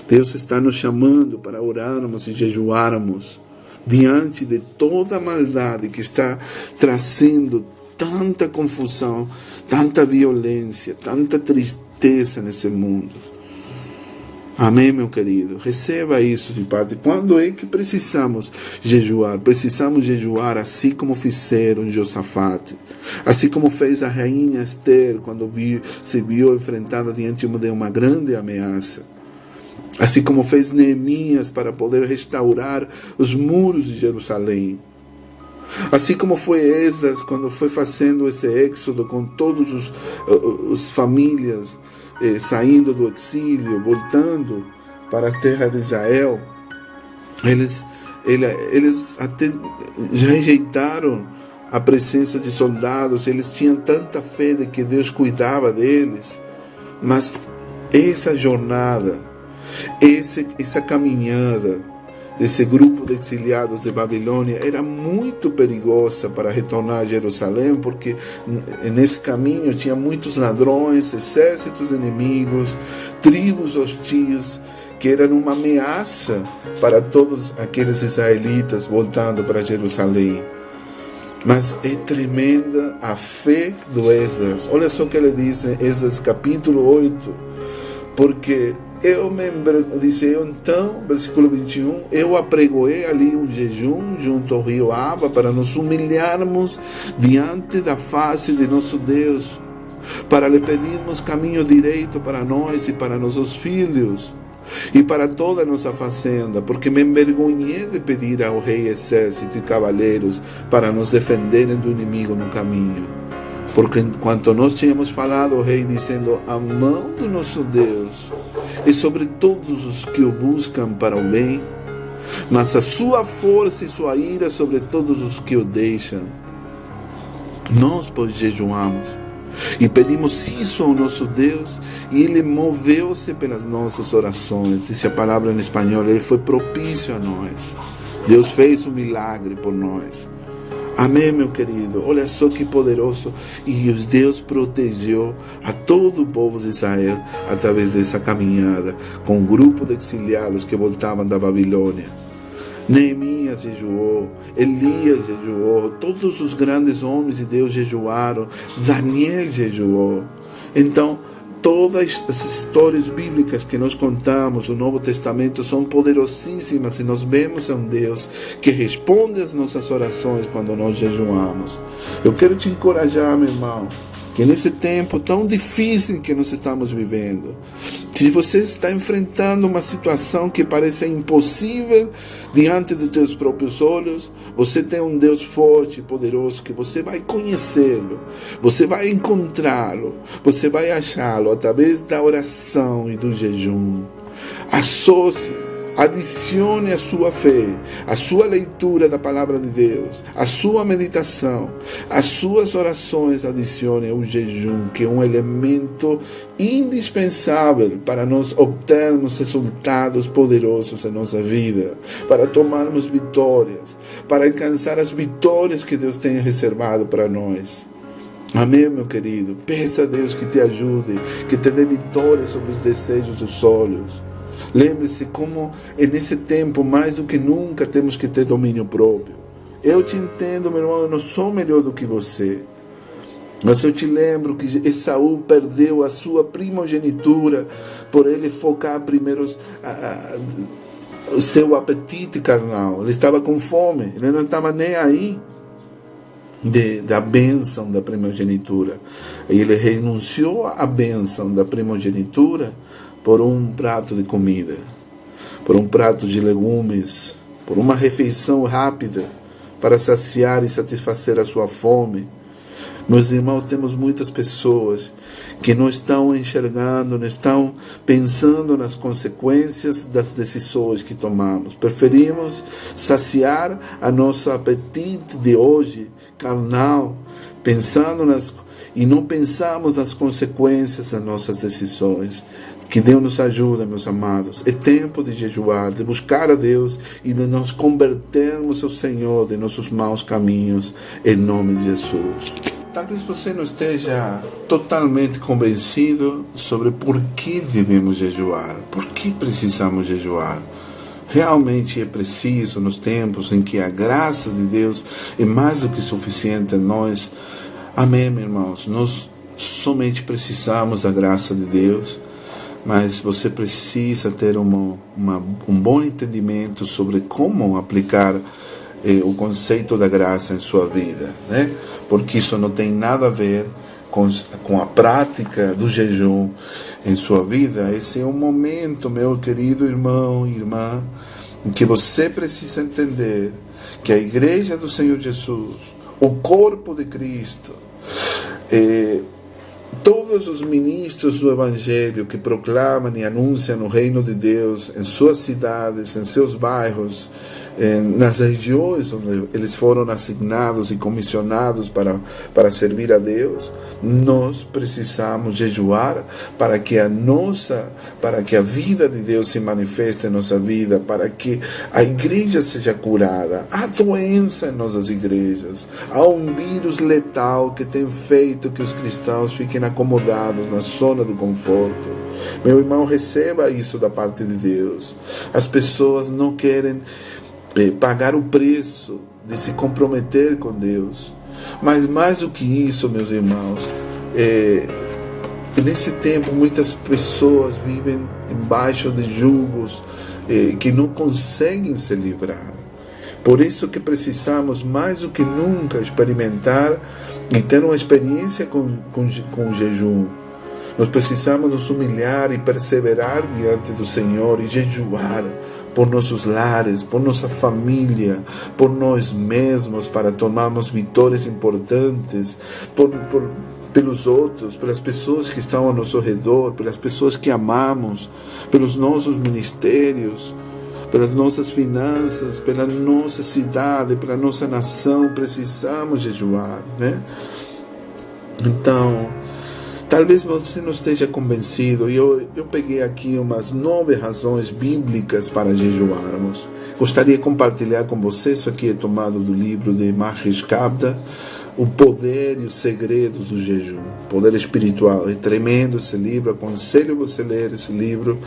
Deus está nos chamando para orarmos e jejuarmos diante de toda a maldade que está trazendo tanta confusão, tanta violência, tanta tristeza nesse mundo. Amém, meu querido? Receba isso de parte. Quando é que precisamos jejuar? Precisamos jejuar assim como fizeram Josafate, assim como fez a rainha Esther quando se viu enfrentada diante de uma grande ameaça. Assim como fez Neemias para poder restaurar os muros de Jerusalém. Assim como foi Esdras quando foi fazendo esse êxodo com todas as famílias saindo do exílio, voltando para a terra de Israel. Eles até rejeitaram a presença de soldados. Eles tinham tanta fé de que Deus cuidava deles. Mas essa jornada, essa caminhada desse grupo de exiliados de Babilônia era muito perigosa para retornar a Jerusalém, porque nesse caminho tinha muitos ladrões, exércitos inimigos, tribos hostis, que eram uma ameaça para todos aqueles israelitas voltando para Jerusalém. Mas é tremenda a fé do Esdras. Olha só o que ele diz em Esdras capítulo 8, porque então, versículo 21, eu apregoei ali um jejum junto ao rio Aba para nos humilharmos diante da face de nosso Deus, para lhe pedirmos caminho direito para nós e para nossos filhos e para toda a nossa fazenda, porque me envergonhei de pedir ao rei exército e cavaleiros para nos defenderem do inimigo no caminho. Porque enquanto nós tínhamos falado ao rei dizendo, a mão do nosso Deus é sobre todos os que o buscam para o bem, mas a sua força e sua ira sobre todos os que o deixam. Nós, pois, jejuamos e pedimos isso ao nosso Deus, e Ele moveu-se pelas nossas orações. Diz a palavra em espanhol, Ele foi propício a nós. Deus fez um milagre por nós. Amém, meu querido? Olha só que poderoso. E Deus protegeu a todo o povo de Israel através dessa caminhada com um grupo de exiliados que voltavam da Babilônia. Neemias jejuou, Elias jejuou, todos os grandes homens de Deus jejuaram, Daniel jejuou. Então, todas as histórias bíblicas que nós contamos no Novo Testamento são poderosíssimas e nós vemos um Deus que responde às nossas orações quando nós jejuamos. Eu quero te encorajar, meu irmão, que nesse tempo tão difícil que nós estamos vivendo, se você está enfrentando uma situação que parece impossível diante dos teus próprios olhos, você tem um Deus forte e poderoso que você vai conhecê-lo, você vai encontrá-lo, você vai achá-lo através da oração e do jejum. Associe, adicione a sua fé, a sua leitura da palavra de Deus, a sua meditação, as suas orações. Adicione o jejum, que é um elemento indispensável para nós obtermos resultados poderosos em nossa vida, para tomarmos vitórias, para alcançar as vitórias que Deus tem reservado para nós. Amém, meu querido? Peça a Deus que te ajude, que te dê vitória sobre os desejos dos olhos. Lembre-se como nesse tempo, mais do que nunca, temos que ter domínio próprio. Eu te entendo, meu irmão, eu não sou melhor do que você. Mas eu te lembro que Esaú perdeu a sua primogenitura por ele focar primeiro o seu apetite carnal. Ele estava com fome, ele não estava nem aí da bênção da primogenitura. E ele renunciou à bênção da primogenitura por um prato de comida, por um prato de legumes, por uma refeição rápida para saciar e satisfazer a sua fome. Meus irmãos, temos muitas pessoas que não estão enxergando, não estão pensando nas consequências das decisões que tomamos. Preferimos saciar a nosso apetite de hoje, carnal, e não pensamos nas consequências das nossas decisões. Que Deus nos ajude, meus amados. É tempo de jejuar, de buscar a Deus e de nos convertermos ao Senhor de nossos maus caminhos, em nome de Jesus. Talvez você não esteja totalmente convencido sobre por que devemos jejuar, por que precisamos jejuar. Realmente é preciso, nos tempos em que a graça de Deus é mais do que suficiente em nós. Amém, meus irmãos? Nós somente precisamos da graça de Deus, mas você precisa ter um bom entendimento sobre como aplicar o conceito da graça em sua vida, né? Porque isso não tem nada a ver com a prática do jejum em sua vida. Esse é um momento, meu querido irmão e irmã, em que você precisa entender que a igreja do Senhor Jesus, o corpo de Cristo, todos os ministros do Evangelho que proclamam e anunciam o reino de Deus em suas cidades, em seus bairros, nas regiões onde eles foram assignados e comissionados para servir a Deus, nós precisamos jejuar para que a vida de Deus se manifeste em nossa vida, para que a igreja seja curada. Há doença em nossas igrejas, há um vírus letal que tem feito que os cristãos fiquem acomodados na zona do conforto. Meu irmão, receba isso da parte de Deus. As pessoas não querem pagar o preço de se comprometer com Deus. Mas mais do que isso, meus irmãos, nesse tempo muitas pessoas vivem embaixo de julgos que não conseguem se livrar. Por isso que precisamos mais do que nunca experimentar e ter uma experiência com o jejum. Nós precisamos nos humilhar e perseverar diante do Senhor e jejuar por nossos lares, por nossa família, por nós mesmos, para tomarmos vitórias importantes, pelos outros, pelas pessoas que estão ao nosso redor, pelas pessoas que amamos, pelos nossos ministérios, pelas nossas finanças, pela nossa cidade, pela nossa nação. Precisamos jejuar, né? Então, talvez você não esteja convencido. Eu peguei aqui umas 9 razões bíblicas para jejuarmos. Gostaria de compartilhar com você. Isso aqui é tomado do livro de Mahesh Kabda, O Poder e os Segredos do Jejum. Poder espiritual. É tremendo esse livro. Aconselho você a ler esse livro.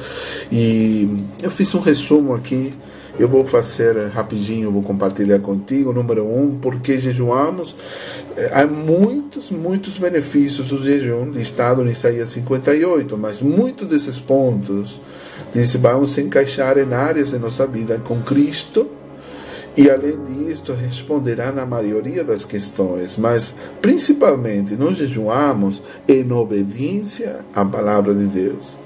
E eu fiz um resumo aqui. Eu vou fazer rapidinho, vou compartilhar contigo. Número 1, por que jejuamos? Há muitos benefícios do jejum, listado em Isaías 58, mas muitos desses pontos vão se encaixar em áreas de nossa vida com Cristo E além disso, responderá na maioria das questões, mas principalmente nós jejuamos em obediência à palavra de Deus.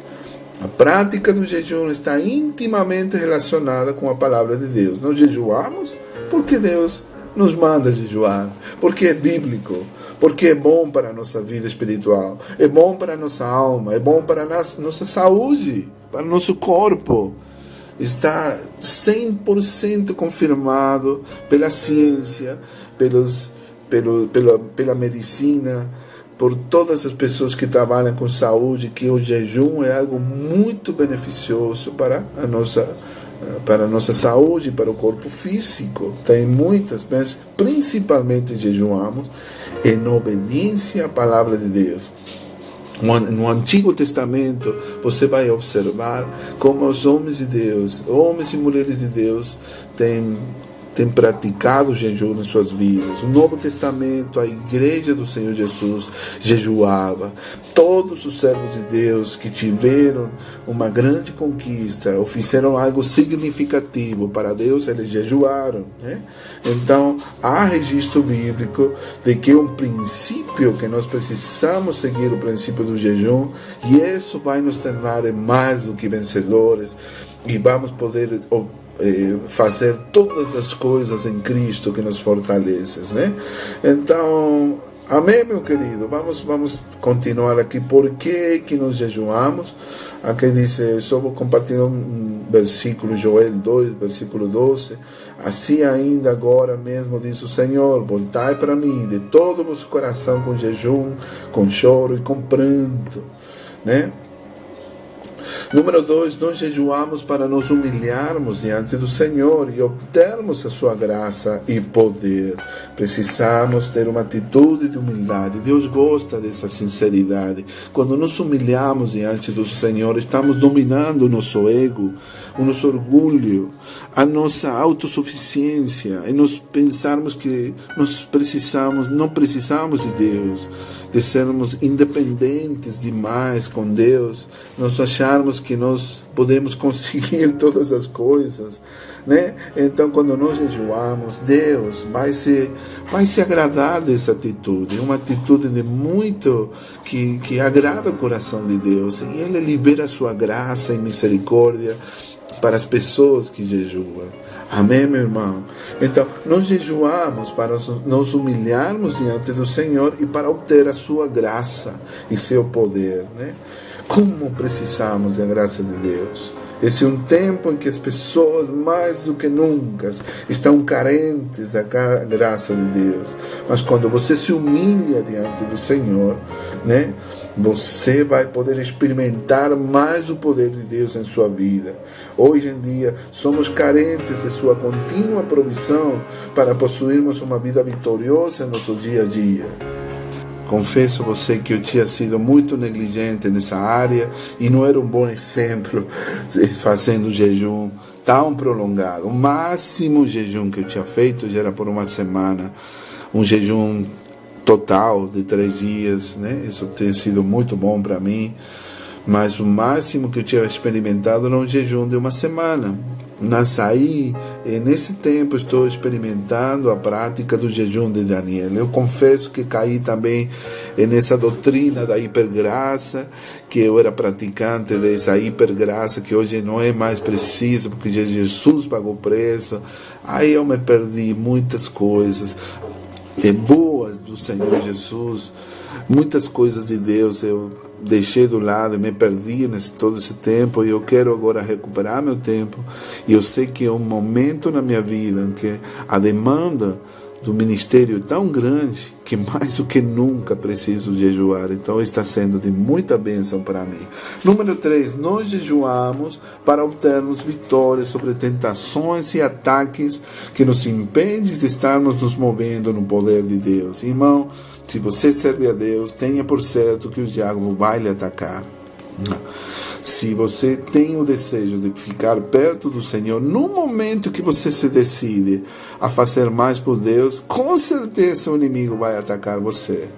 A prática do jejum está intimamente relacionada com a palavra de Deus. Nós jejuamos porque Deus nos manda jejuar, porque é bíblico, porque é bom para a nossa vida espiritual, é bom para a nossa alma, é bom para a nossa saúde, para o nosso corpo. Está 100% confirmado pela ciência, pela medicina, por todas as pessoas que trabalham com saúde, que o jejum é algo muito beneficioso para a nossa saúde, para o corpo físico. Tem muitas, mas principalmente jejuamos em obediência à palavra de Deus. No Antigo Testamento, você vai observar como os homens de Deus, homens e mulheres de Deus, têm praticado o jejum em suas vidas. No Novo Testamento, a igreja do Senhor Jesus jejuava. Todos os servos de Deus que tiveram uma grande conquista ou fizeram algo significativo para Deus, eles jejuaram, né? Então, há registro bíblico de que um princípio que nós precisamos seguir, o princípio do jejum, e isso vai nos tornar mais do que vencedores, e vamos poder fazer todas as coisas em Cristo que nos fortalece, né? Então, amém, meu querido? Vamos continuar aqui. Por que nós jejuamos? Aqui diz, só vou compartilhar um versículo, Joel 2, versículo 12. Assim ainda agora mesmo diz o Senhor, voltai para mim de todo o vosso coração com jejum, com choro e com pranto, né? Número 2, nós jejuamos para nos humilharmos diante do Senhor e obtermos a sua graça e poder. Precisamos ter uma atitude de humildade. Deus gosta dessa sinceridade. Quando nos humilhamos diante do Senhor, estamos dominando o nosso ego, o nosso orgulho, a nossa autossuficiência, e nós pensarmos que não precisamos de Deus, de sermos independentes demais com Deus, nós acharmos que nós podemos conseguir todas as coisas, né? Então, quando nós jejuamos, Deus vai se agradar dessa atitude, uma atitude de muito que agrada o coração de Deus, e Ele libera a sua graça e misericórdia para as pessoas que jejuam. Amém, meu irmão? Então, nós jejuamos para nos humilharmos diante do Senhor e para obter a sua graça e seu poder, né? Como precisamos da graça de Deus. Esse é um tempo em que as pessoas, mais do que nunca, estão carentes da graça de Deus. Mas quando você se humilha diante do Senhor, né, você vai poder experimentar mais o poder de Deus em sua vida. Hoje em dia, somos carentes de sua contínua provisão para possuirmos uma vida vitoriosa no nosso dia a dia. Confesso a você que eu tinha sido muito negligente nessa área e não era um bom exemplo fazendo jejum tão prolongado. O máximo jejum que eu tinha feito já era por uma semana, um jejum total de 3 dias, né? Isso tem sido muito bom para mim, mas o máximo que eu tinha experimentado era um jejum de uma semana. Mas aí, nesse tempo, estou experimentando a prática do jejum de Daniel. Eu confesso que caí também nessa doutrina da hipergraça, que eu era praticante dessa hipergraça, que hoje não é mais preciso, porque Jesus pagou o preço. Aí eu me perdi muitas coisas boas do Senhor Jesus, muitas coisas de Deus eu deixei do lado, me perdi todo esse tempo, e eu quero agora recuperar meu tempo, e eu sei que é um momento na minha vida em que a demanda do ministério é tão grande que mais do que nunca preciso jejuar. Então está sendo de muita bênção para mim. Número 3, nós jejuamos para obtermos vitórias sobre tentações e ataques que nos impedem de estarmos nos movendo no poder de Deus. Irmão, se você serve a Deus, tenha por certo que o diabo vai lhe atacar. Se você tem o desejo de ficar perto do Senhor, no momento que você se decide a fazer mais por Deus, com certeza o inimigo vai atacar você.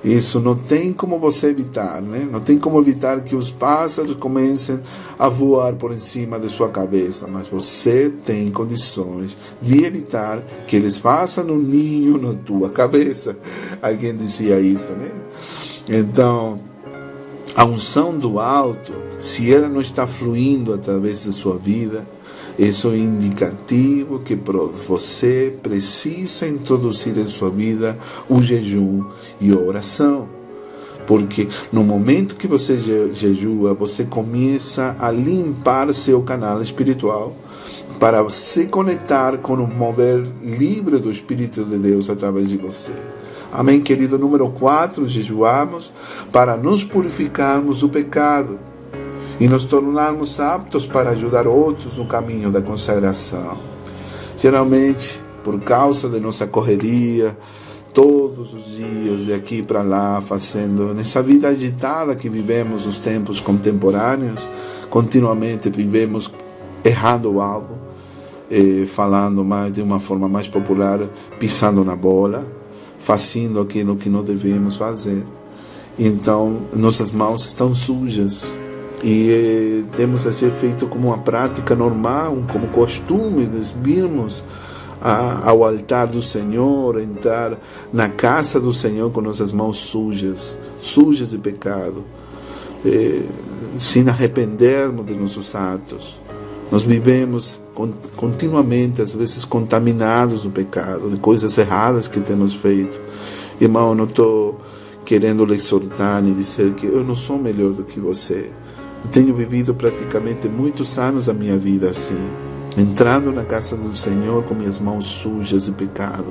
Isso não tem como você evitar, né? Não tem como evitar que os pássaros comecem a voar por cima de sua cabeça, mas você tem condições de evitar que eles façam um ninho na tua cabeça. Alguém dizia isso, né? Então, a unção do alto, se ela não está fluindo através da sua vida, isso é indicativo que você precisa introduzir em sua vida o jejum e a oração. Porque no momento que você jejua, você começa a limpar seu canal espiritual para se conectar com o mover livre do Espírito de Deus através de você. Amém, querido? Número 4, jejuamos para nos purificarmos do pecado e nos tornarmos aptos para ajudar outros no caminho da consagração. Geralmente, por causa de nossa correria, todos os dias, de aqui para lá, fazendo, nessa vida agitada que vivemos nos tempos contemporâneos, continuamente vivemos errando o alvo, falando mais de uma forma mais popular, pisando na bola, fazendo aquilo que não devemos fazer. Então, nossas mãos estão sujas. E temos a ser feito como uma prática normal, como costume de virmos ao altar do Senhor, entrar na casa do Senhor com nossas mãos sujas de pecado, sem arrependermos de nossos atos. Nós vivemos continuamente, às vezes, contaminados do pecado, de coisas erradas que temos feito. Irmão, eu não estou querendo lhe exortar nem dizer que eu não sou melhor do que você. Eu tenho vivido praticamente muitos anos da minha vida assim, entrando na casa do Senhor com minhas mãos sujas de pecado,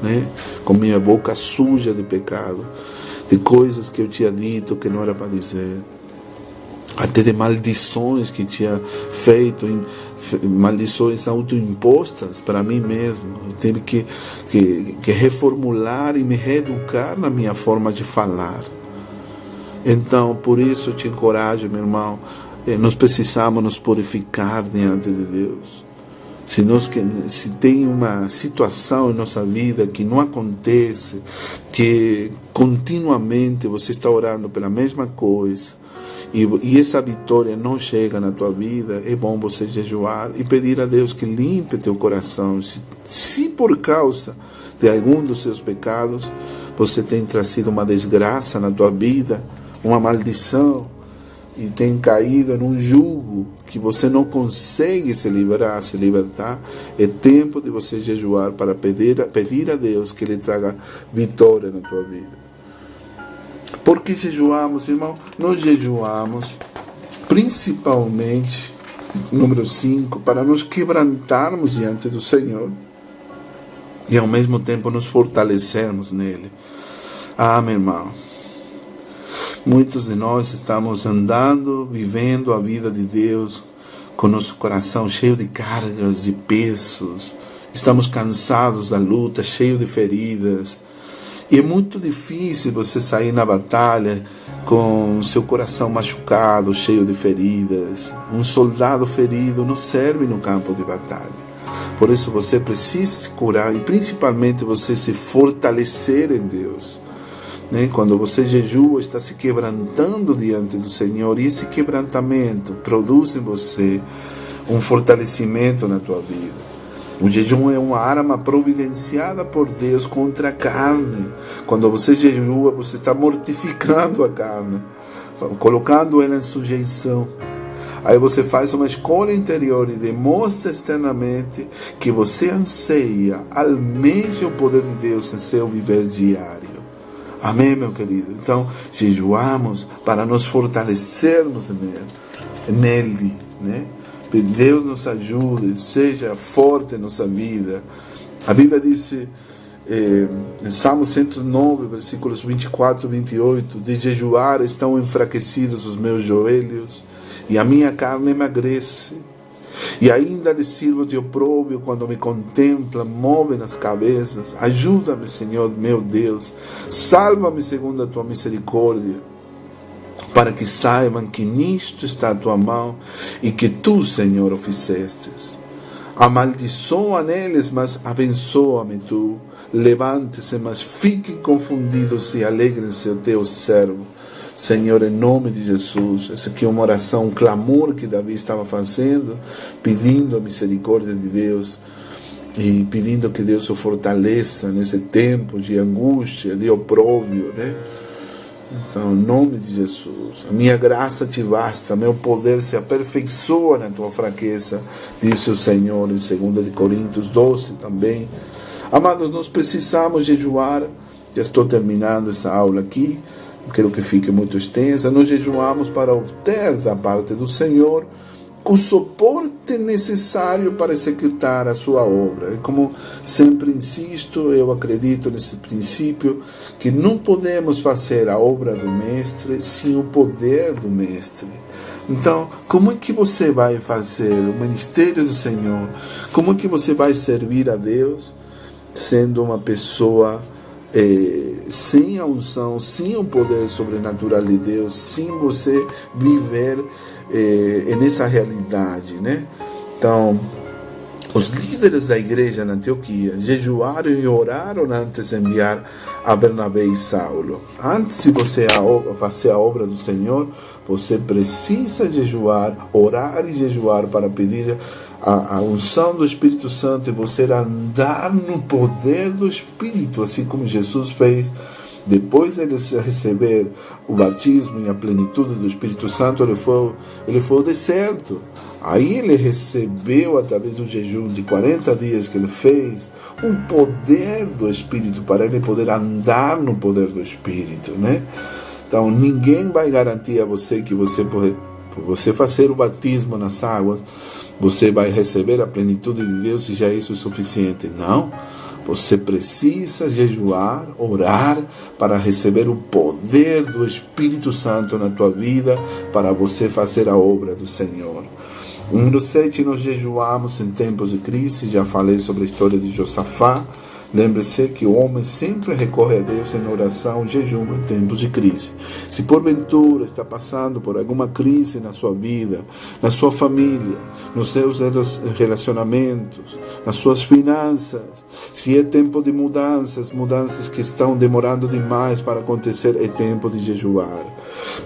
né? Com minha boca suja de pecado, de coisas que eu tinha dito que não era para dizer, até de maldições que tinha feito, maldições autoimpostas para mim mesmo. Eu tive que reformular e me reeducar na minha forma de falar. Então, por isso eu te encorajo, meu irmão, nós precisamos nos purificar diante de Deus. Se tem uma situação em nossa vida que não acontece, que continuamente você está orando pela mesma coisa, e essa vitória não chega na tua vida, é bom você jejuar e pedir a Deus que limpe teu coração. Se por causa de algum dos seus pecados você tem trazido uma desgraça na tua vida, uma maldição, e tem caído num jugo que você não consegue se libertar, é tempo de você jejuar para pedir a Deus que Ele traga vitória na tua vida. Por que jejuamos, irmão? Nós jejuamos principalmente, número 5, para nos quebrantarmos diante do Senhor e ao mesmo tempo nos fortalecermos nele. Meu irmão, muitos de nós estamos andando, vivendo a vida de Deus com nosso coração cheio de cargas, de pesos. Estamos cansados da luta, cheio de feridas. E é muito difícil você sair na batalha com seu coração machucado, cheio de feridas. Um soldado ferido não serve no campo de batalha. Por isso você precisa se curar e principalmente você se fortalecer em Deus. Quando você jejua, está se quebrantando diante do Senhor, e esse quebrantamento produz em você um fortalecimento na tua vida. O jejum é uma arma providenciada por Deus contra a carne. Quando você jejua, você está mortificando a carne, colocando ela em sujeição. Aí você faz uma escolha interior e demonstra externamente que você anseia, almeja o poder de Deus em seu viver diário. Amém, meu querido? Então, jejuamos para nos fortalecermos nele, né? Que Deus nos ajude, seja forte em nossa vida. A Bíblia diz em Salmo 109, versículos 24 e 28, de jejuar estão enfraquecidos os meus joelhos e a minha carne emagrece. E ainda lhe sirvo de opróbrio quando me contemplam, movem as cabeças. Ajuda-me, Senhor, meu Deus. Salva-me segundo a tua misericórdia, para que saibam que nisto está a tua mão e que tu, Senhor, o fizestes. Amaldiçoa neles, mas abençoa-me tu. levante-se, mas fiquem confundidos e alegrem-se o teu servo. Senhor, em nome de Jesus, essa aqui é uma oração, um clamor que Davi estava fazendo, pedindo a misericórdia de Deus e pedindo que Deus o fortaleça nesse tempo de angústia, de opróbrio, né? Então, em nome de Jesus, a minha graça te basta, meu poder se aperfeiçoa na tua fraqueza, disse o Senhor em 2 Coríntios 12 também. Amados, nós precisamos jejuar. Já estou terminando essa aula aqui, não quero que fique muito extensa. Nós jejuamos para obter da parte do Senhor o suporte necessário para executar a sua obra. E como sempre insisto, eu acredito nesse princípio, que não podemos fazer a obra do Mestre sem o poder do Mestre. Então, como é que você vai fazer o ministério do Senhor? Como é que você vai servir a Deus sendo uma pessoa sem a unção, sem o poder sobrenatural de Deus, sem você viver nessa realidade, né? Então, os líderes da igreja na Antioquia jejuaram e oraram antes de enviar a Bernabé e Saulo. Antes de você fazer a obra do Senhor, você precisa jejuar, orar e jejuar para pedir a unção do Espírito Santo e você andar no poder do Espírito, assim como Jesus fez. Depois de receber o batismo e a plenitude do Espírito Santo, ele foi ao deserto. Aí ele recebeu, através do jejum de 40 dias que ele fez, o poder do Espírito, para ele poder andar no poder do Espírito, né? Então, ninguém vai garantir a você que por você fazer o batismo nas águas, você vai receber a plenitude de Deus e já isso é suficiente. Não. Você precisa jejuar, orar, para receber o poder do Espírito Santo na tua vida, para você fazer a obra do Senhor. Número 7, nós jejuamos em tempos de crise. Já falei sobre a história de Josafá. Lembre-se que o homem sempre recorre a Deus em oração e jejum em tempos de crise. Se porventura está passando por alguma crise na sua vida, na sua família, nos seus relacionamentos, nas suas finanças, se é tempo de mudanças que estão demorando demais para acontecer, é tempo de jejuar.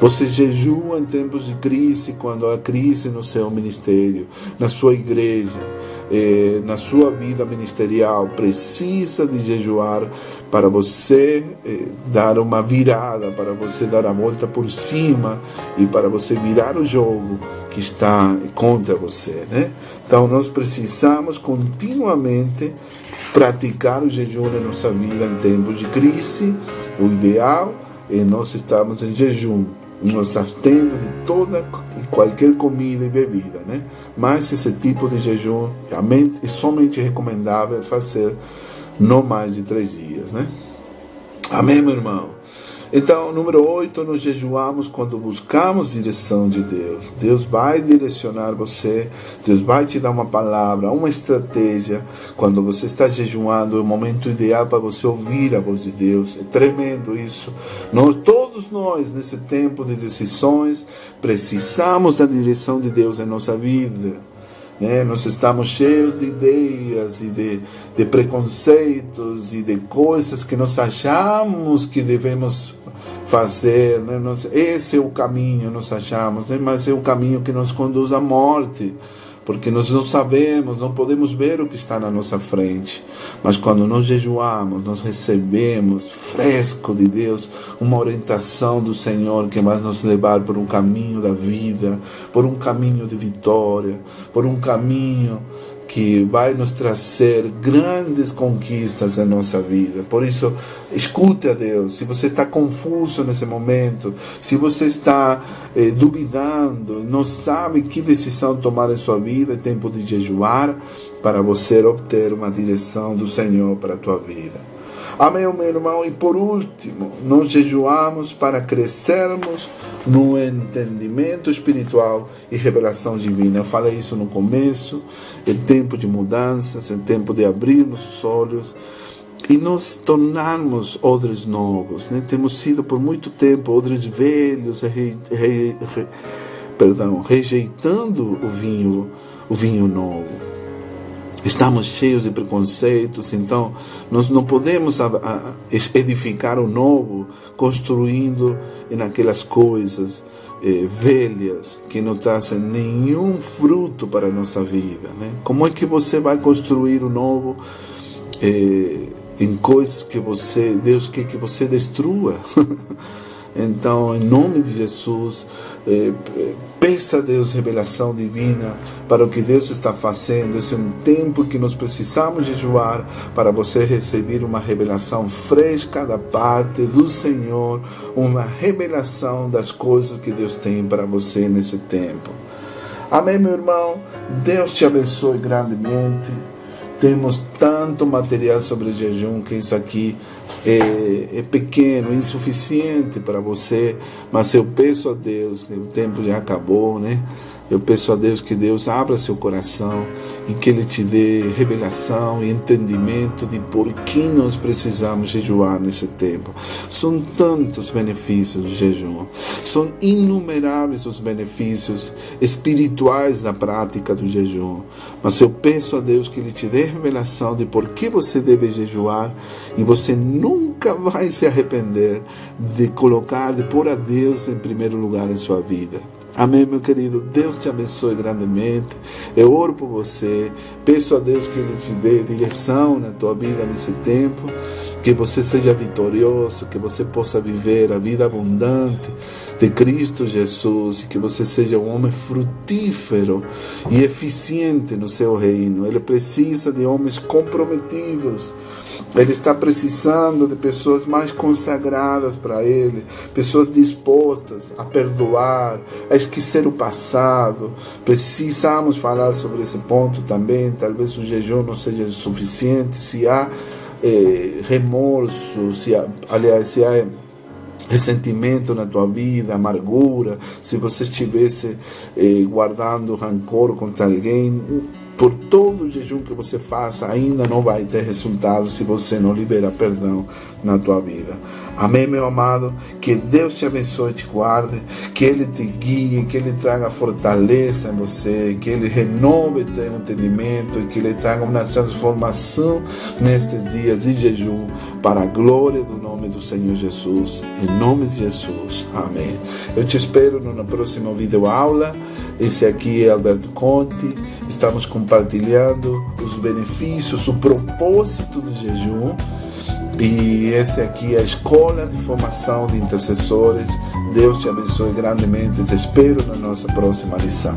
Você jejua em tempos de crise, quando há crise no seu ministério, na sua igreja, na sua vida ministerial. Precisa de jejuar para você dar uma virada, para você dar a volta por cima e para você virar o jogo que está contra você, né? Então nós precisamos continuamente praticar o jejum na nossa vida em tempos de crise. O ideal é nós estarmos em jejum, nos abstendo de toda e qualquer comida e bebida, né? Mas esse tipo de jejum é somente recomendável fazer não mais de 3 dias, né? Amém, meu irmão? Então, número 8, nós jejuamos quando buscamos direção de Deus. Deus vai direcionar você, Deus vai te dar uma palavra, uma estratégia. Quando você está jejuando, é o momento ideal para você ouvir a voz de Deus. É tremendo isso. Todos nós, nesse tempo de decisões, precisamos da direção de Deus em nossa vida. Nós estamos cheios de ideias e de preconceitos e de coisas que nós achamos que devemos fazer, né? Esse é o caminho, nós achamos, né? Mas é o caminho que nos conduz à morte, porque nós não sabemos, não podemos ver o que está na nossa frente. Mas quando nós jejuamos, nós recebemos fresco de Deus uma orientação do Senhor que vai nos levar por um caminho da vida, por um caminho de vitória, por um caminho que vai nos trazer grandes conquistas na nossa vida. Por isso, escute a Deus. Se você está confuso nesse momento, se você está duvidando, não sabe que decisão tomar em sua vida, é tempo de jejuar para você obter uma direção do Senhor para a tua vida. Amém, meu irmão? E por último, nós jejuamos para crescermos no entendimento espiritual e revelação divina. Eu falei isso no começo. É tempo de mudanças, é tempo de abrir nossos olhos e nos tornarmos odres novos, né? Temos sido por muito tempo odres velhos, rejeitando o vinho novo. Estamos cheios de preconceitos, então nós não podemos edificar o novo construindo naquelas coisas velhas que não trazem nenhum fruto para a nossa vida, né? Como é que você vai construir o novo em coisas que Deus quer que você destrua? Então, em nome de Jesus, peça a Deus revelação divina para o que Deus está fazendo. Esse é um tempo que nós precisamos jejuar para você receber uma revelação fresca da parte do Senhor, uma revelação das coisas que Deus tem para você nesse tempo. Amém, meu irmão? Deus te abençoe grandemente. Temos tanto material sobre jejum que isso aqui é pequeno, insuficiente para você, mas eu peço a Deus, que o tempo já acabou, né? Eu peço a Deus que Deus abra seu coração e que Ele te dê revelação e entendimento de por que nós precisamos jejuar nesse tempo. São tantos benefícios do jejum, são inumeráveis os benefícios espirituais da prática do jejum. Mas eu peço a Deus que Ele te dê revelação de por que você deve jejuar e você nunca vai se arrepender de pôr a Deus em primeiro lugar em sua vida. Amém, meu querido? Deus te abençoe grandemente. Eu oro por você. Peço a Deus que Ele te dê direção na tua vida nesse tempo. Que você seja vitorioso, que você possa viver a vida abundante de Cristo Jesus e que você seja um homem frutífero e eficiente no seu reino. Ele precisa de homens comprometidos. Ele está precisando de pessoas mais consagradas para Ele, pessoas dispostas a perdoar, a esquecer o passado. Precisamos falar sobre esse ponto também. Talvez o jejum não seja suficiente. Se há remorso, se há ressentimento na tua vida, amargura, se você estivesse guardando rancor contra alguém, por todo o jejum que você faça, ainda não vai ter resultado se você não liberar perdão na tua vida. Amém, meu amado? Que Deus te abençoe e te guarde, que Ele te guie, que Ele traga fortaleza em você, que Ele renove teu entendimento e que Ele traga uma transformação nestes dias de jejum para a glória do nome do Senhor Jesus. Em nome de Jesus. Amém. Eu te espero na próxima videoaula. Esse aqui é Alberto Conte. Estamos compartilhando os benefícios, o propósito do jejum. E esse aqui é a Escola de Formação de Intercessores. Deus te abençoe grandemente. Te espero na nossa próxima lição.